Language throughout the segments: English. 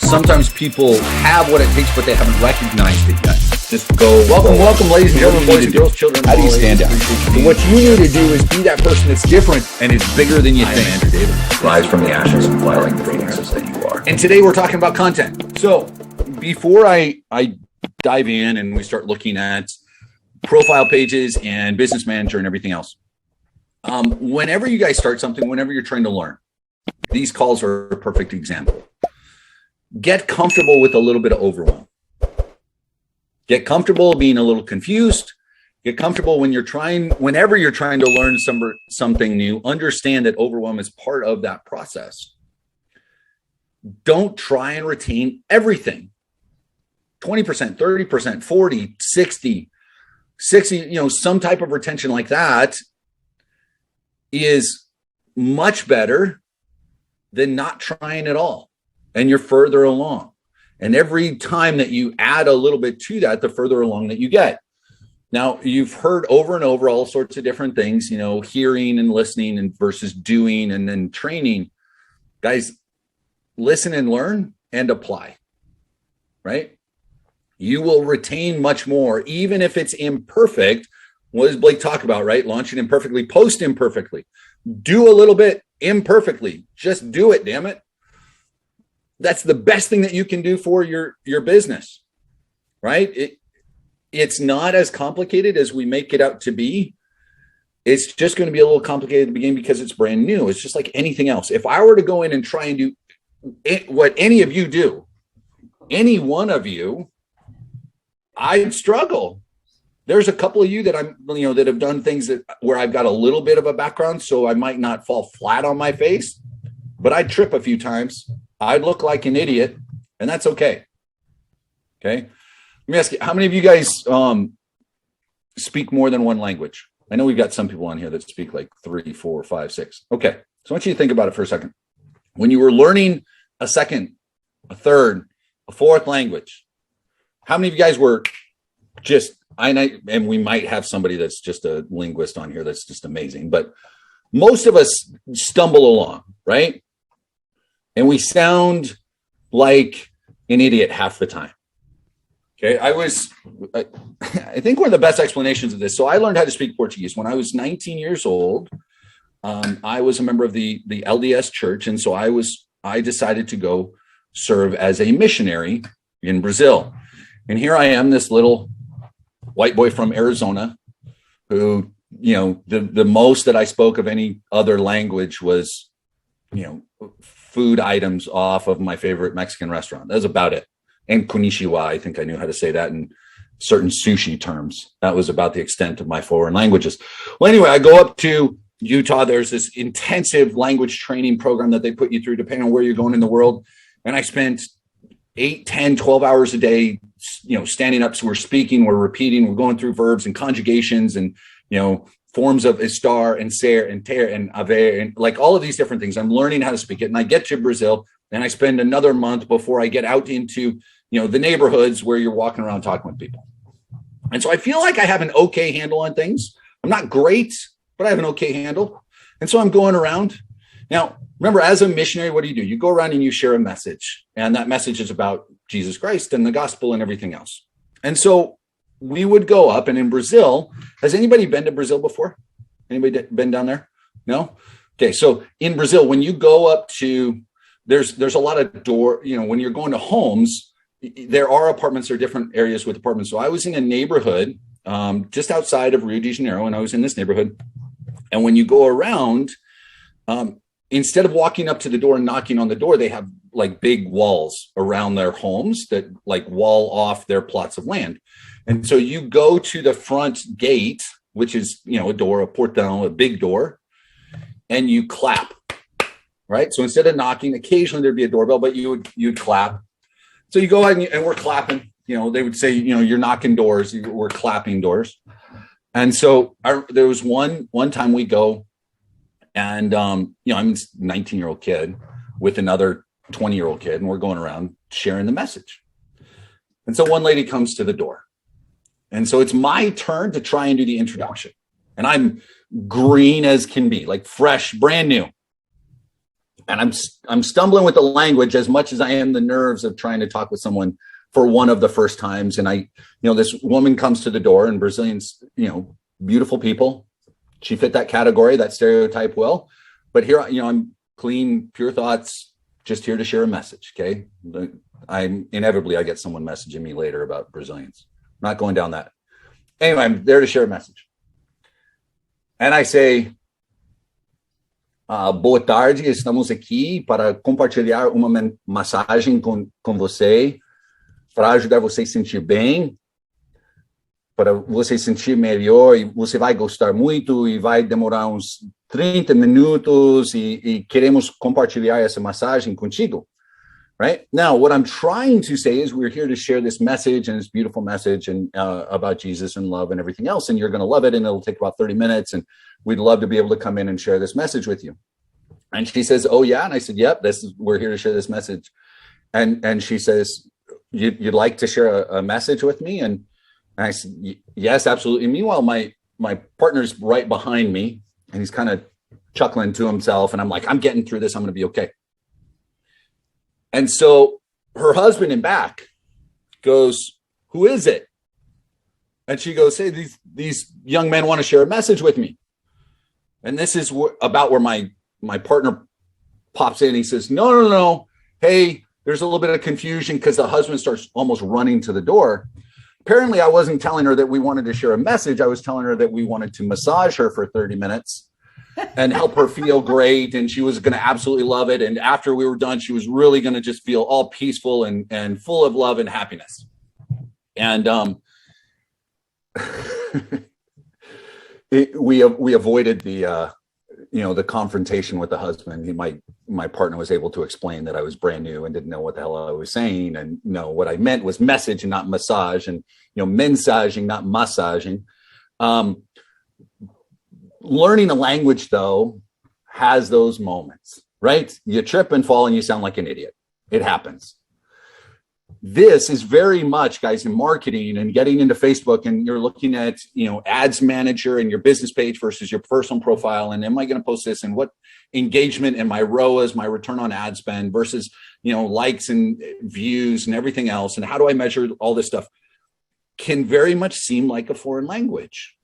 sometimes people have what it takes, but they haven't recognized it yet. Just go, welcome, ladies and gentlemen, boys and girls, children. How do you stand out? So what you need to do is be that person that's different and is bigger than you think. Andrew David. Rise from the ashes and fly like the phoenixes that you are. And today we're talking about content. So before I dive in and we start looking at profile pages and business manager and everything else, whenever you guys start something, whenever you're trying to learn, these calls are a perfect example. Get comfortable with a little bit of overwhelm. Get comfortable being a little confused. Get comfortable whenever you're trying to learn something new. Understand that overwhelm is part of that process. Don't try and retain everything. 20%, 30%, 40, 60, some type of retention like that is much better than not trying at all. And you're further along. And every time that you add a little bit to that, the further along that you get. Now, you've heard over and over all sorts of different things, hearing and listening and versus doing and then training. Guys, listen and learn and apply, right? You will retain much more, even if it's imperfect. What does Blake talk about, right? Launching imperfectly, post imperfectly. Do a little bit imperfectly. Just do it, damn it. That's the best thing that you can do for your business, right? It's not as complicated as we make it out to be. It's just going to be a little complicated at the beginning because it's brand new. It's just like anything else. If I were to go in and try and do what any of you do, any one of you, I'd struggle. There's a couple of you that that have done things where I've got a little bit of a background, so I might not fall flat on my face, but I'd trip a few times. I'd look like an idiot, and that's okay. Okay. Let me ask you, how many of you guys speak more than one language? I know we've got some people on here that speak like 3, 4, 5, 6. Okay. So I want you to think about it for a second. When you were learning a second, a third, a fourth language, how many of you guys were just, and we might have somebody that's just a linguist on here that's just amazing, but most of us stumble along, right? And we sound like an idiot half the time. Okay, I think one of the best explanations of this. So I learned how to speak Portuguese when I was 19 years old. I was a member of the LDS church, and so I decided to go serve as a missionary in Brazil. And here I am, this little white boy from Arizona, who the most that I spoke of any other language was food items off of my favorite Mexican restaurant. That was about it. And konnichiwa, I think I knew how to say that in certain sushi terms. That was about the extent of my foreign languages. Well, anyway, I go up to Utah. There's this intensive language training program that they put you through depending on where you're going in the world. And I spent 8, 10, 12 hours a day, standing up. So we're speaking, we're repeating, we're going through verbs and conjugations and, forms of estar and ser and ter and haver and like all of these different things. I'm learning how to speak it. And I get to Brazil and I spend another month before I get out into, the neighborhoods where you're walking around talking with people. And so I feel like I have an okay handle on things. I'm not great, but I have an okay handle. And so I'm going around. Now, remember, as a missionary, what do? You go around and you share a message. And that message is about Jesus Christ and the gospel and everything else. And so we would go up, and in Brazil, has anybody been to Brazil before? Anybody been down there? No? Okay, so in Brazil, when you go up to, there's a lot of when you're going to homes, there are apartments or different areas with apartments. So I was in a neighborhood just outside of Rio de Janeiro, and I was in this neighborhood. And when you go around, instead of walking up to the door and knocking on the door, they have like big walls around their homes that like wall off their plots of land. And so you go to the front gate, which is, a door, a portão, a big door, and you clap, right? So instead of knocking, occasionally there'd be a doorbell, but you'd clap. So you go ahead and we're clapping, they would say, you're knocking doors, we're clapping doors. And so there was one time we go and, I'm a 19-year-old kid with another 20-year-old kid, and we're going around sharing the message. And so one lady comes to the door. And so it's my turn to try and do the introduction. And I'm green as can be, like fresh, brand new. and I'm stumbling with the language as much as I am the nerves of trying to talk with someone for one of the first times. And this woman comes to the door, and Brazilians, beautiful people. She fit that category, that stereotype well. But here, I'm clean, pure thoughts, just here to share a message. Okay. I get someone messaging me later about Brazilians. I'm not going down that. Anyway, I'm there to share a message. And I say, boa tarde, estamos aqui para compartilhar uma mensagem com você, para ajudar você a se sentir bem, para você se sentir melhor, e você vai gostar muito, e vai demorar uns 30 minutos, e queremos compartilhar essa mensagem contigo. Right? Now, what I'm trying to say is we're here to share this message, and this beautiful message, and about Jesus and love and everything else, and you're going to love it, and it'll take about 30 minutes, and we'd love to be able to come in and share this message with you. And she says, oh, yeah? And I said, yep, we're here to share this message. And she says, you'd like to share a message with me? And I said, yes, absolutely. Meanwhile, my partner's right behind me, and he's kind of chuckling to himself, and I'm like, I'm getting through this. I'm going to be okay. And so her husband in back goes, who is it? And she goes, hey, these young men want to share a message with me. And this is about where my partner pops in. He says, no. Hey, there's a little bit of confusion, because the husband starts almost running to the door. Apparently, I wasn't telling her that we wanted to share a message. I was telling her that we wanted to massage her for 30 minutes. And help her feel great, and she was going to absolutely love it. And after we were done, she was really going to just feel all peaceful and full of love and happiness. And we avoided the confrontation with the husband. My partner was able to explain that I was brand new and didn't know what the hell I was saying, and what I meant was message and not massage, and mensaging, not massaging. Learning a language, though, has those moments, right? You trip and fall and you sound like an idiot. It happens. This is very much, guys, in marketing and getting into Facebook, and you're looking at, ads manager and your business page versus your personal profile. And am I going to post this? And what engagement and my ROAS, my return on ad spend versus, likes and views and everything else. And how do I measure all this stuff? Can very much seem like a foreign language.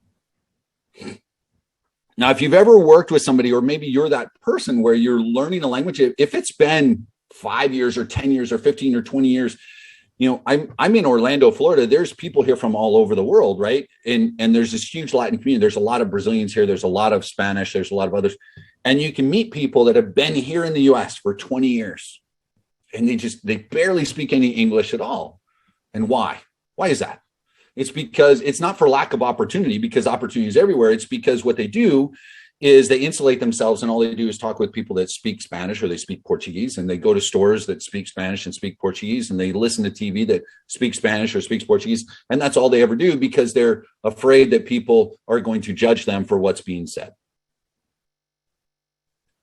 Now, if you've ever worked with somebody, or maybe you're that person where you're learning a language, if it's been 5 years or 10 years or 15 or 20 years, I'm in Orlando, Florida. There's people here from all over the world, right? And there's this huge Latin community. There's a lot of Brazilians here. There's a lot of Spanish. There's a lot of others. And you can meet people that have been here in the US for 20 years. And they barely speak any English at all. And why? Why is that? It's because it's not for lack of opportunity, because opportunity is everywhere. It's because what they do is they insulate themselves, and all they do is talk with people that speak Spanish or they speak Portuguese, and they go to stores that speak Spanish and speak Portuguese, and they listen to TV that speaks Spanish or speaks Portuguese. And that's all they ever do, because they're afraid that people are going to judge them for what's being said.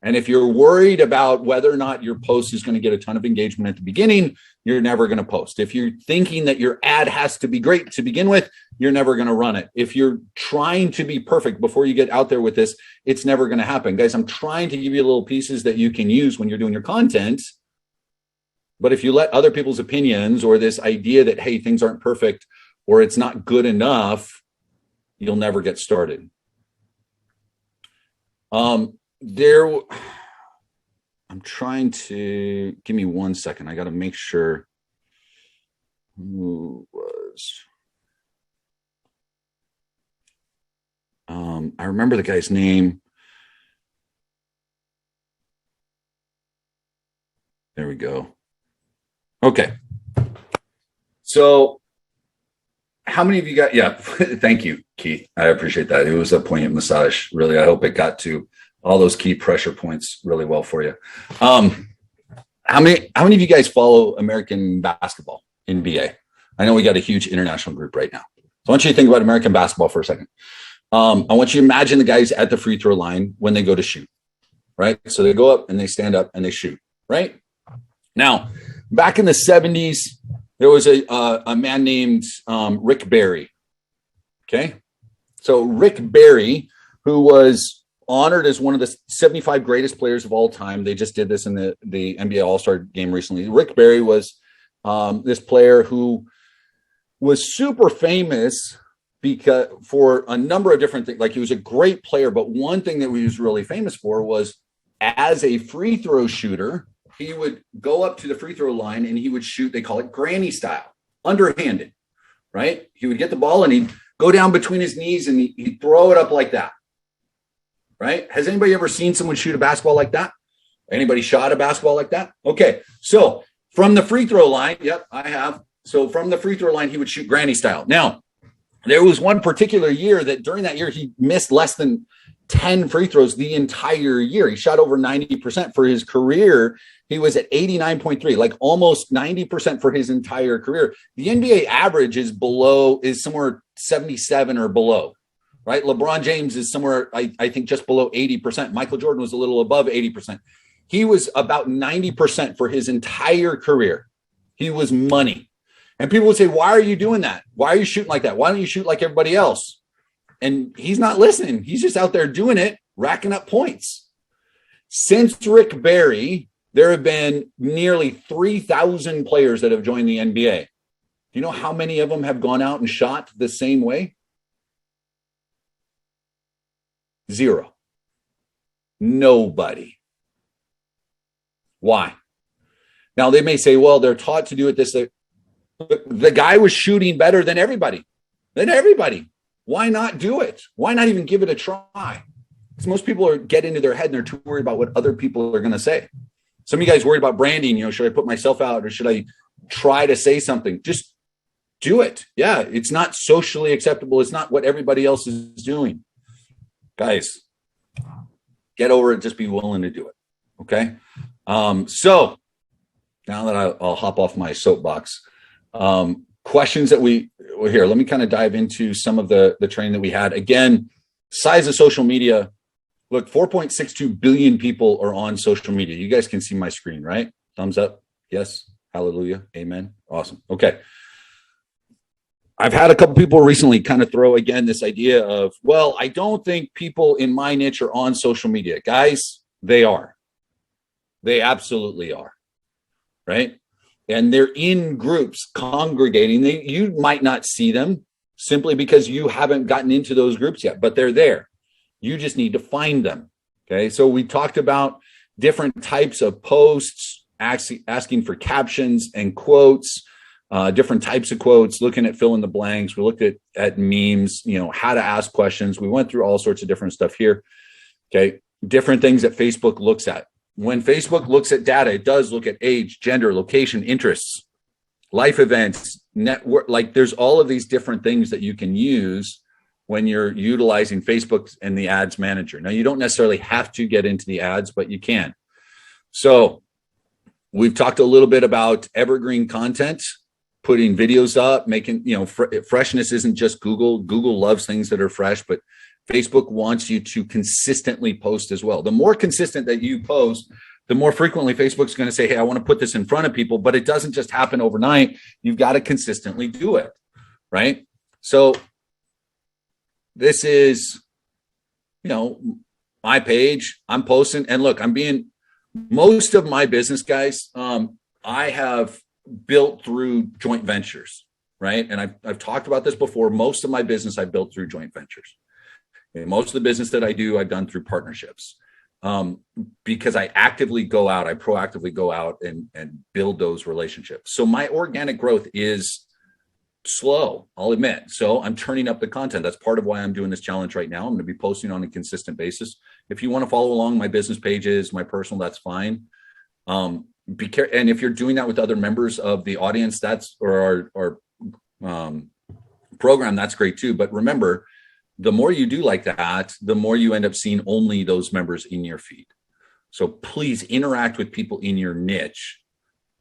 And if you're worried about whether or not your post is going to get a ton of engagement at the beginning, you're never going to post. If you're thinking that your ad has to be great to begin with, you're never going to run it. If you're trying to be perfect before you get out there with this, it's never going to happen. Guys, I'm trying to give you little pieces that you can use when you're doing your content. But if you let other people's opinions, or this idea that, hey, things aren't perfect or it's not good enough, you'll never get started. I'm trying to, give me 1 second. I got to make sure who was, I remember the guy's name. There we go. Okay. So how many of you got, yeah, thank you, Keith. I appreciate that. It was a poignant massage. Really, I hope it got to all those key pressure points really well for you. How many of you guys follow American basketball, NBA? I know we got a huge international group right now. So I want you to think about American basketball for a second. I want you to imagine the guys at the free throw line when they go to shoot, right? So they go up and they stand up and they shoot, right? Now, back in the 70s, there was a man named Rick Barry, okay? So Rick Barry, who was honored as one of the 75 greatest players of all time. They just did this in the NBA All-Star game recently. Rick Barry was this player who was super famous because for a number of different things. Like, he was a great player, but one thing that he was really famous for was as a free throw shooter, he would go up to the free throw line and he would shoot, they call it granny style, underhanded, right? He would get the ball and he'd go down between his knees and he'd throw it up like that, right? Has anybody ever seen someone shoot a basketball like that? Anybody shot a basketball like that? Okay, so from the free throw line, yep, I have. So from the free throw line, he would shoot granny style. Now, there was one particular year that during that year, he missed less than 10 free throws the entire year. He shot over 90% for his career. He was at 89.3, like almost 90% for his entire career. The NBA average is somewhere 77 or below, right? LeBron James is somewhere, I think, just below 80%. Michael Jordan was a little above 80%. He was about 90% for his entire career. He was money. And people would say, why are you doing that? Why are you shooting like that? Why don't you shoot like everybody else? And he's not listening. He's just out there doing it, racking up points. Since Rick Barry, there have been nearly 3,000 players that have joined the NBA. Do you know how many of them have gone out and shot the same way? 0. Nobody. Why? Now, they may say, well, they're taught to do it this way. The guy was shooting better than everybody. Why not do it? Why not even give it a try? Because most people get into their head and they're too worried about what other people are going to say. Some of you guys worried about branding. Should I put myself out or should I try to say something? Just do it. Yeah, it's not socially acceptable. It's not what everybody else is doing. Guys, get over it. Just be willing to do it. Okay? So now that I'll hop off my soapbox, questions that here, let me kind of dive into some of the training that we had. Again, size of social media. Look, 4.62 billion people are on social media. You guys can see my screen, right? Thumbs up. Yes. Hallelujah. Amen. Awesome. Okay. I've had a couple people recently kind of throw again this idea of, well, I don't think people in my niche are on social media. Guys, they are. They absolutely are. Right? And they're in groups congregating. You might not see them simply because you haven't gotten into those groups yet, but they're there. You just need to find them. Okay. So we talked about different types of posts, asking for captions and quotes, different types of quotes, looking at fill in the blanks. We looked at memes, how to ask questions. We went through all sorts of different stuff here. Okay. Different things that Facebook looks at. When Facebook looks at data, it does look at age, gender, location, interests, life events, network. Like, there's all of these different things that you can use when you're utilizing Facebook and the ads manager. Now, you don't necessarily have to get into the ads, but you can. So we've talked a little bit about evergreen content, putting videos up, making, freshness isn't just Google. Google loves things that are fresh, but Facebook wants you to consistently post as well. The more consistent that you post, the more frequently Facebook's going to say, hey, I want to put this in front of people, but it doesn't just happen overnight. You've got to consistently do it, right? So this is, my page. I'm posting. And look, most of my business, guys, I have built through joint ventures, right? And I've talked about this before. Most of my business I built through joint ventures. And most of the business that I do, I've done through partnerships, because I proactively go out and build those relationships. So my organic growth is slow, I'll admit. So I'm turning up the content. That's part of why I'm doing this challenge right now. I'm going to be posting on a consistent basis. If you want to follow along my business pages, my personal, that's fine. Be careful. And if you're doing that with other members of the audience, or our program, that's great too. But remember, the more you do like that, the more you end up seeing only those members in your feed. So please interact with people in your niche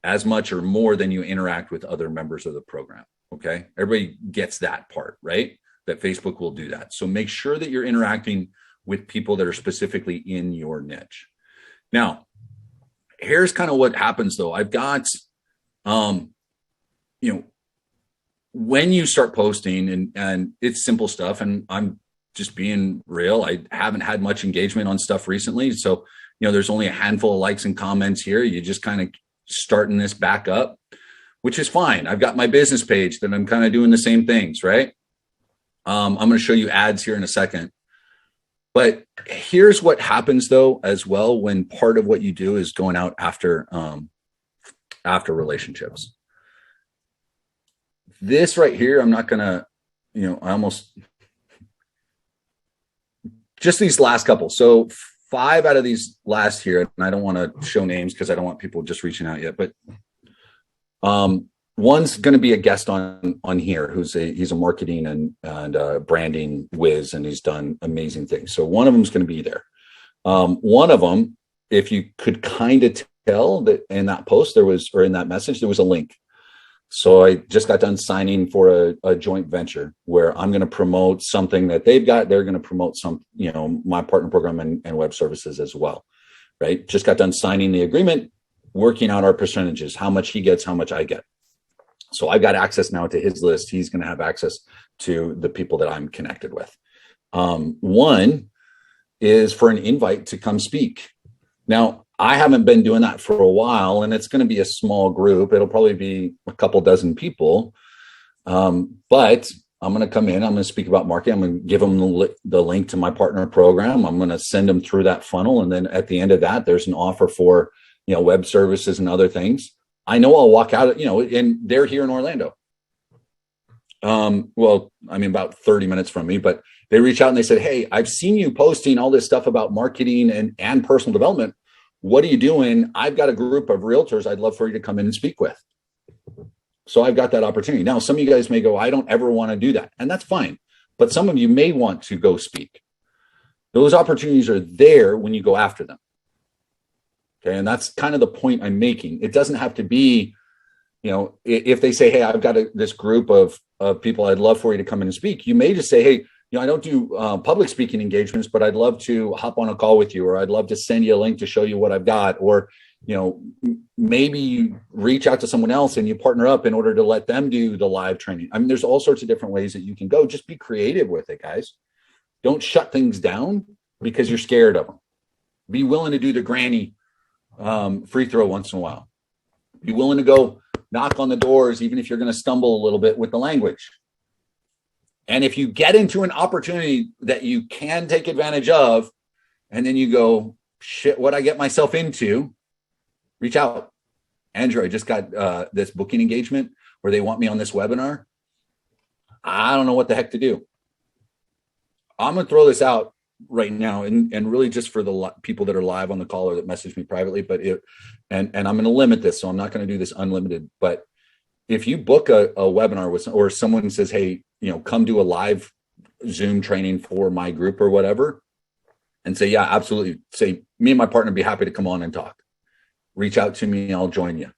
as much or more than you interact with other members of the program. Okay. Everybody gets that part, right? That Facebook will do that. So make sure that you're interacting with people that are specifically in your niche. Now, here's kind of what happens though. I've got, when you start posting and it's simple stuff, and I'm just being real, I haven't had much engagement on stuff recently. So, there's only a handful of likes and comments here. You just kind of starting this back up, which is fine. I've got my business page that I'm kind of doing the same things, right? I'm going to show you ads here in a second. But here's what happens though, as well, when part of what you do is going out after relationships. This right here, I'm not going to, just these last couple. So 5 out of these last here, and I don't want to show names because I don't want people just reaching out yet, but one's going to be a guest on here he's a marketing and branding whiz, and he's done amazing things. So one of them is going to be there. One of them, if you could kind of tell that in that post in that message, there was a link. So I just got done signing for a joint venture where I'm going to promote something that they've got. They're going to promote my partner program and web services as well, right? Just got done signing the agreement, working out our percentages, how much he gets, how much I get. So I've got access now to his list. He's going to have access to the people that I'm connected with. One is for an invite to come speak. Now, I haven't been doing that for a while, and it's going to be a small group. It'll probably be a couple dozen people. But I'm going to come in. I'm going to speak about marketing. I'm going to give them the link to my partner program. I'm going to send them through that funnel. And then at the end of that, there's an offer for, web services and other things. I know I'll walk out, and they're here in Orlando. About 30 minutes from me, but they reach out and they said, hey, I've seen you posting all this stuff about marketing and personal development. What are you doing? I've got a group of realtors I'd love for you to come in and speak with. So I've got that opportunity. Now, some of you guys may go, I don't ever want to do that. And that's fine. But some of you may want to go speak. Those opportunities are there when you go after them. Okay. And that's kind of the point I'm making. It doesn't have to be, if they say, hey, I've got this group of people I'd love for you to come in and speak. You may just say, hey, I don't do public speaking engagements, but I'd love to hop on a call with you, or I'd love to send you a link to show you what I've got. Or, maybe you reach out to someone else and you partner up in order to let them do the live training. I mean, there's all sorts of different ways that you can go. Just be creative with it, guys. Don't shut things down because you're scared of them. Be willing to do the granny free throw once in a while. Be willing to go knock on the doors, even if you're going to stumble a little bit with the language. And if you get into an opportunity that you can take advantage of, and then you go, shit, what I get myself into, reach out. Andrew, I just got this booking engagement where they want me on this webinar. I don't know what the heck to do. I'm going to throw this out right now, and really just for the people that are live on the call or that message me privately, but and I'm going to limit this, so I'm not going to do this unlimited. But if you book a webinar with, or someone says, hey, come do a live Zoom training for my group or whatever, and say, yeah, absolutely. Say, me and my partner would be happy to come on and talk. Reach out to me, I'll join you.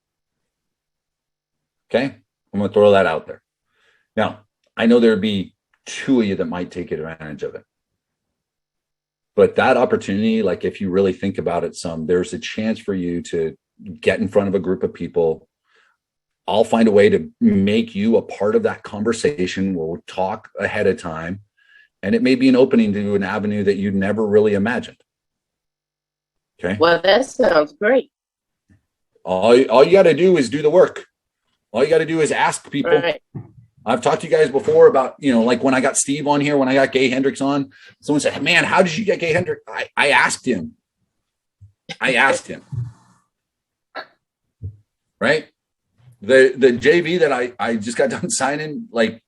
Okay? I'm going to throw that out there. Now, I know there'd be 2 of you that might take advantage of it. But that opportunity, like if you really think about it there's a chance for you to get in front of a group of people. I'll find a way to make you a part of that conversation. We'll talk ahead of time, and it may be an opening to an avenue that you'd never really imagined. Okay. Well, that sounds great. All you got to do is do the work. All you got to do is ask people. Right. I've talked to you guys before about, like when I got Steve on here, when I got Gay Hendricks on, someone said, man, how did you get Gay Hendricks? I asked him. Right. The JV that I just got done signing, like,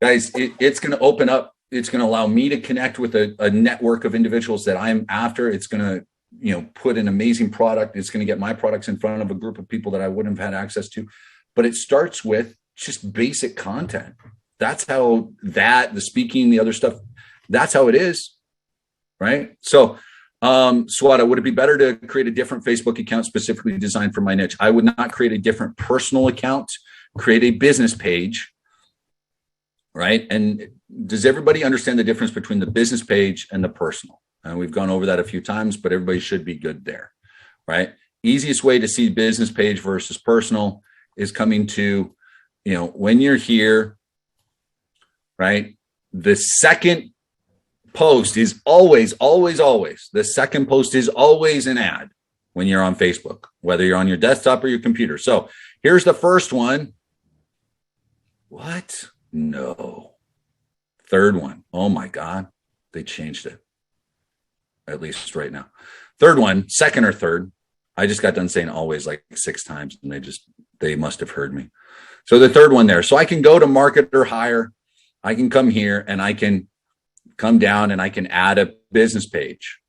guys, it's going to open up. It's going to allow me to connect with a network of individuals that I'm after. It's going to, put an amazing product. It's going to get my products in front of a group of people that I wouldn't have had access to. But it starts with just basic content. That's how the speaking, the other stuff, that's how it is. Right. So, Swata, would it be better to create a different Facebook account specifically designed for my niche? I would not create a different personal account, create a business page. Right. And does everybody understand the difference between the business page and the personal? And we've gone over that a few times, but everybody should be good there. Right. Easiest way to see business page versus personal is coming to, when you're here, right? The second post is always, always, always, the second post is always an ad when you're on Facebook, whether you're on your desktop or your computer. So here's the first one. What? No. Third one. Oh my God. They changed it. At least right now. Third one, second or third. I just got done saying always like 6 times and they must have heard me. So the third one there. So I can go to market or hire. I can come here and I can come down and I can add a business page.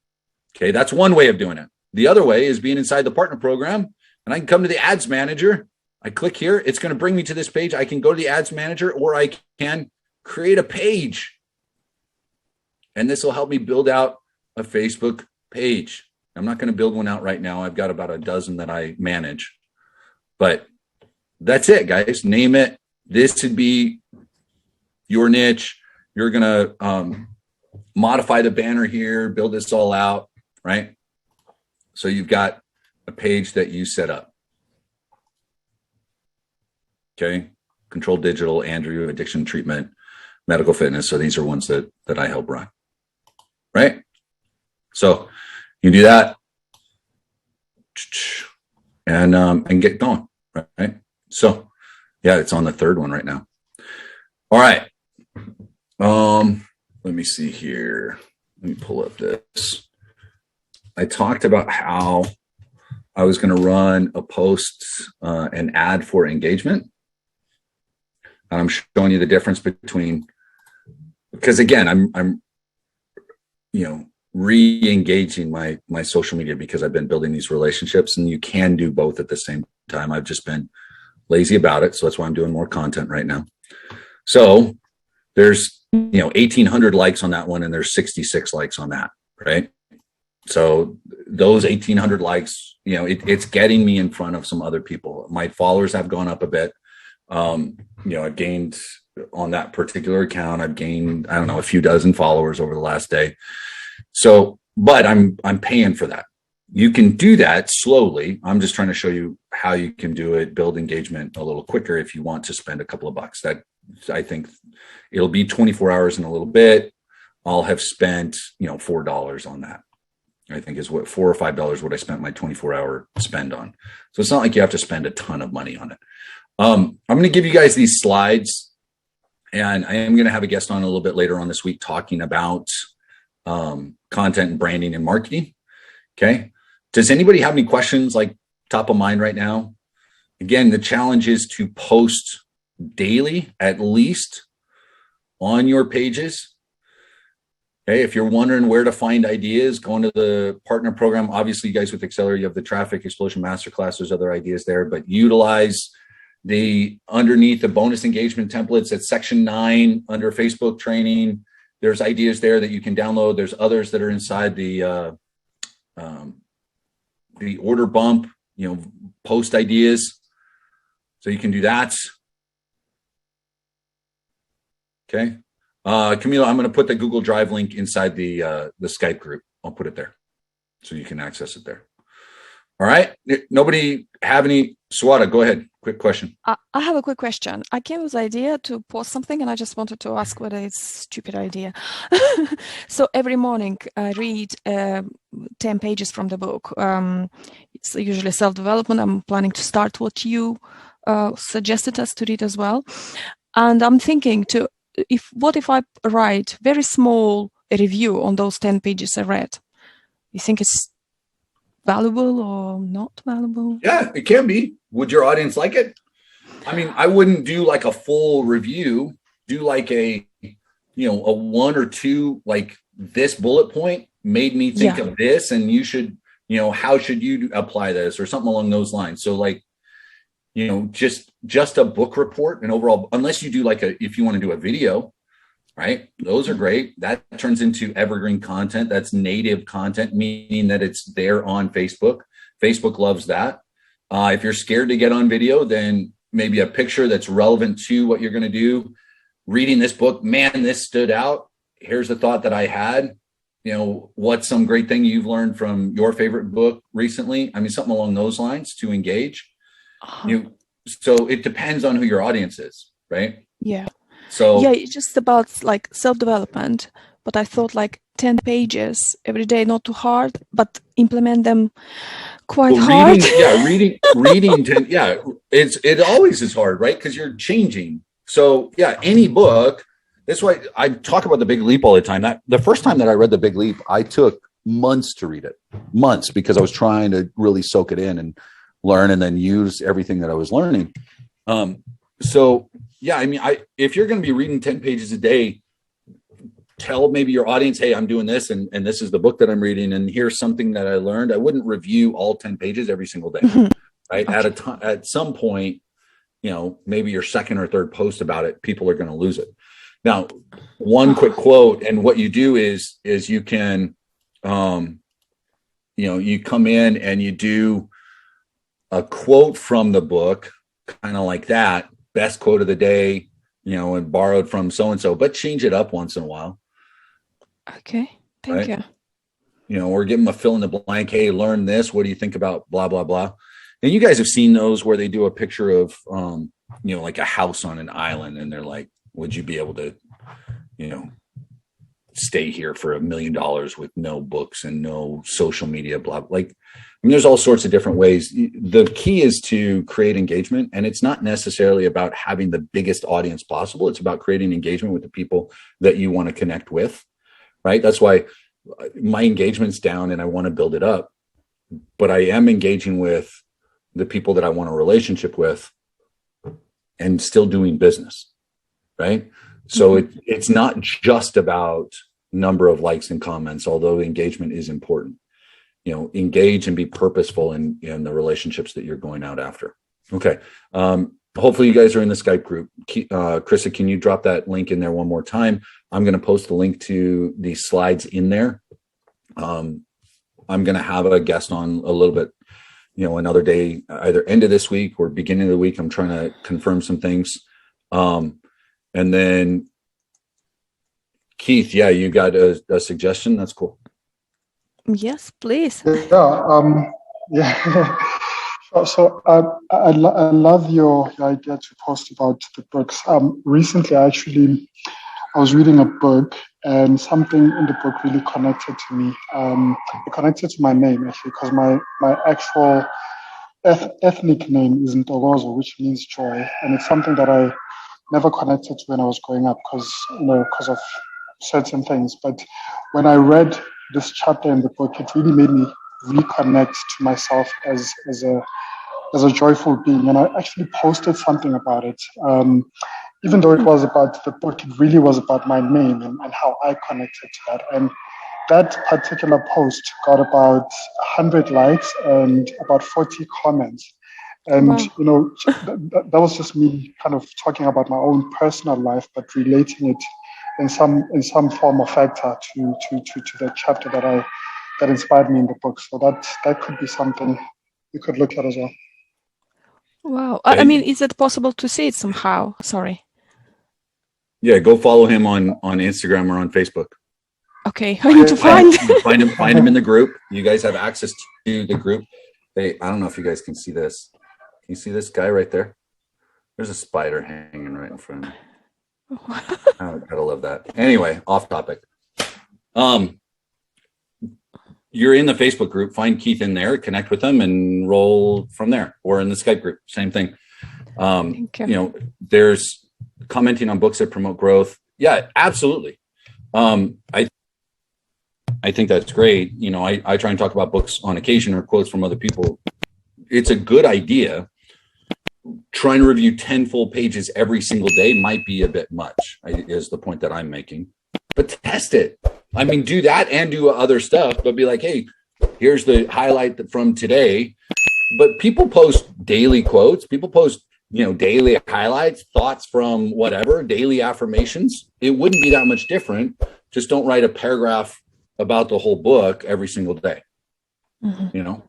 Okay, that's one way of doing it. The other way is being inside the partner program and I can come to the ads manager. I click here. It's going to bring me to this page. I can go to the ads manager or I can create a page. And this will help me build out a Facebook page. I'm not going to build one out right now. I've got about a dozen that I manage. But that's it, guys. Name it. This would be your niche. You're going to modify the banner here, build this all out, right? So you've got a page that you set up. Okay. Control Digital, Andrew, Addiction Treatment, Medical Fitness. So these are ones that I help run, right? So you do that and get going, right? So yeah, it's on the third one right now. All right. Let me see here. Let me pull up this. I talked about how I was going to run a post, an ad for engagement. And I'm showing you the difference between, because again, I'm re-engaging my social media because I've been building these relationships, and you can do both at the same time. I've just been lazy about it. So that's why I'm doing more content right now. So there's, 1,800 likes on that one, and there's 66 likes on that, right? So those 1,800 likes, it's getting me in front of some other people. My followers have gone up a bit. I've gained on that particular account. I've gained, a few dozen followers over the last day. So, but I'm paying for that. You can do that slowly. I'm just trying to show you how you can do it, build engagement a little quicker if you want to spend a couple of bucks. That I think it'll be 24 hours in a little bit. I'll have spent, $4 on that. I think is what $4 or $5 what I spent my 24-hour spend on. So it's not like you have to spend a ton of money on it. I'm going to give you guys these slides, and I am going to have a guest on a little bit later on this week talking about content and branding and marketing. Okay. Does anybody have any questions like top of mind right now? Again, the challenge is to post daily, at least on your pages. Okay. If you're wondering where to find ideas, go into the partner program. Obviously, you guys with Accelerate, you have the Traffic Explosion Masterclass. There's other ideas there, but utilize the underneath the bonus engagement templates at section 9 under Facebook training. There's ideas there that you can download. There's others that are inside the order bump, post ideas. So you can do that. Okay. Camila, I'm going to put the Google Drive link inside the Skype group. I'll put it there so you can access it there. All right. Nobody have any? Swata, go ahead. Quick question. I have a quick question. I came with the idea to post something, and I just wanted to ask whether it's a stupid idea. So every morning I read 10 pages from the book. It's usually self-development. I'm planning to start what you suggested us to read as well. And I'm thinking what if I write very small review on those 10 pages I read? You think it's valuable or not valuable? Yeah, it can be. Would your audience like it? I mean, I wouldn't do like a full review. Do like a 1 or 2, like this bullet point made me think of this, and you should, how should you apply this or something along those lines. So like, just a book report and overall, unless you do if you want to do a video, right? Those are great. That turns into evergreen content. That's native content, meaning that it's there on Facebook. Facebook loves that. If you're scared to get on video, then maybe a picture that's relevant to what you're going to do. Reading this book, man, this stood out. Here's a thought that I had. What's some great thing you've learned from your favorite book recently? I mean, something along those lines to engage. So it depends on who your audience is, right? Yeah. So it's just about like self-development, but I thought like 10 pages every day, not too hard, but implement them quite hard. It always is hard, right? Because you're changing. So yeah, any book. That's why I talk about The Big Leap all the time. The first time that I read The Big Leap, I took months to read it, months, because I was trying to really soak it in and learn, and then use everything that I was learning. So yeah, I mean, if you're going to be reading 10 pages a day, tell maybe your audience, hey, I'm doing this, and this is the book that I'm reading, and here's something that I learned. I wouldn't review all 10 pages every single day, right? Okay. At some point, maybe your second or third post about it, people are going to lose it. Now, one quick quote, and what you do is you can, you come in and you do a quote from the book, kind of like that, best quote of the day, and borrowed from so-and-so, but change it up once in a while. Okay. Thank you. Or give them a fill in the blank. Hey, learn this. What do you think about blah, blah, blah? And you guys have seen those where they do a picture of, like a house on an island, and they're like, would you be able to, stay here for $1 million with no books and no social media, blah, like, I mean, there's all sorts of different ways. The key is to create engagement, and it's not necessarily about having the biggest audience possible. It's about creating engagement with the people that you want to connect with, right? That's why my engagement's down and I want to build it up, but I am engaging with the people that I want a relationship with and still doing business, right? So it's not just about number of likes and comments, although engagement is important. Engage and be purposeful in the relationships that you're going out after. Okay. Hopefully you guys are in the Skype group. Krista, can you drop that link in there one more time? I'm going to post the link to the slides in there. I'm going to have a guest on a little bit, another day, either end of this week or beginning of the week. I'm trying to confirm some things. And then Keith, yeah, you got a suggestion? That's cool. Yes, please. Yeah. So I love your idea to post about the books. Recently, I was reading a book, and something in the book really connected to me. It connected to my name, actually, because my actual ethnic name is Ntokozo, which means joy, and it's something that I never connected to when I was growing up because of certain things. But when I read this chapter in the book, it really made me reconnect to myself as a joyful being. And I actually posted something about it. Even though it was about the book, it really was about my name and how I connected to that. And that particular post got about 100 likes and about 40 comments. And, wow. That was just me kind of talking about my own personal life, but relating it in some form or factor to the chapter that inspired me in the book. So that could be something you could look at as well. Wow. I mean, is it possible to see it somehow? Sorry. Yeah, go follow him on Instagram or on Facebook. Okay, I need to find him in the group. You guys have access to the group. Hey, I don't know if you guys can see this. Can you see this guy right there? There's a spider hanging right in front of me. I gotta love that. Anyway, off topic. You're in the Facebook group. Find Keith in there, connect with him, and roll from there. Or in the Skype group, same thing. There's commenting on books that promote growth. Yeah, absolutely. I think that's great. I try and talk about books on occasion or quotes from other people. It's a good idea. Trying to review 10 full pages every single day might be a bit much, is the point that I'm making. But test it. I mean, do that and do other stuff, but be like, hey, here's the highlight from today. But people post daily quotes. People post, daily highlights, thoughts from whatever, daily affirmations. It wouldn't be that much different. Just don't write a paragraph about the whole book every single day. Mm-hmm.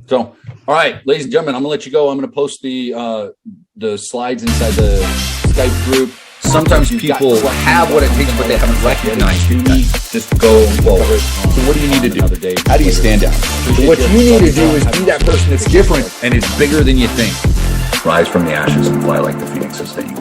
So, all right, ladies and gentlemen, I'm gonna let you go. I'm gonna post the slides inside the Skype group. Sometimes people have what it takes, but they haven't recognized it yet. Just go forward. So what do you need to do? How do you stand out? So what you need to do is be that person that's different and is bigger than you think. Rise from the ashes and fly like the phoenixes that you